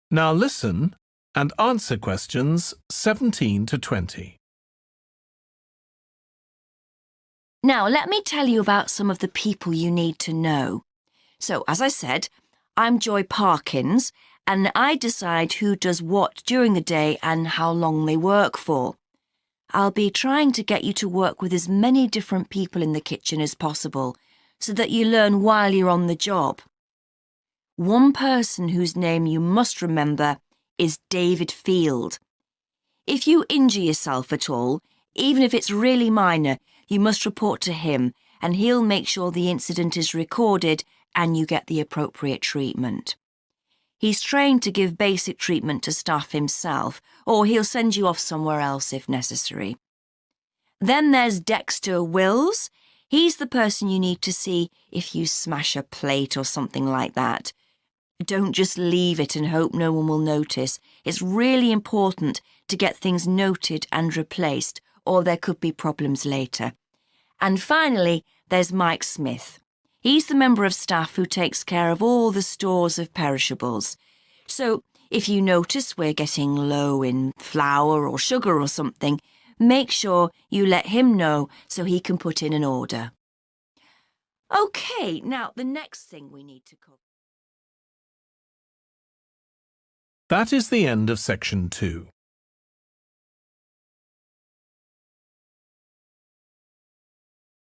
Now listen and answer questions 17 to 20. Now, let me tell you about some of the people you need to know. So, as I said, I'm Joy Parkins, and I decide who does what during the day and how long they work for. I'll be trying to get you to work with as many different people in the kitchen as possible, so that you learn while you're on the job. One person whose name you must remember is David Field. If you injure yourself at all, even if it's really minor, you must report to him, and he'll make sure the incident is recorded and you get the appropriate treatment. He's trained to give basic treatment to staff himself, or he'll send you off somewhere else if necessary. Then there's Dexter Wills. He's the person you need to see if you smash a plate or something like that. Don't just leave it and hope no one will notice. It's really important to get things noted and replaced, or there could be problems later. And finally, there's Mike Smith. He's the member of staff who takes care of all the stores of perishables. So, if you notice we're getting low in flour or sugar or something, make sure you let him know so he can put in an order. OK, now the next thing we need to cover. That is the end of section 2.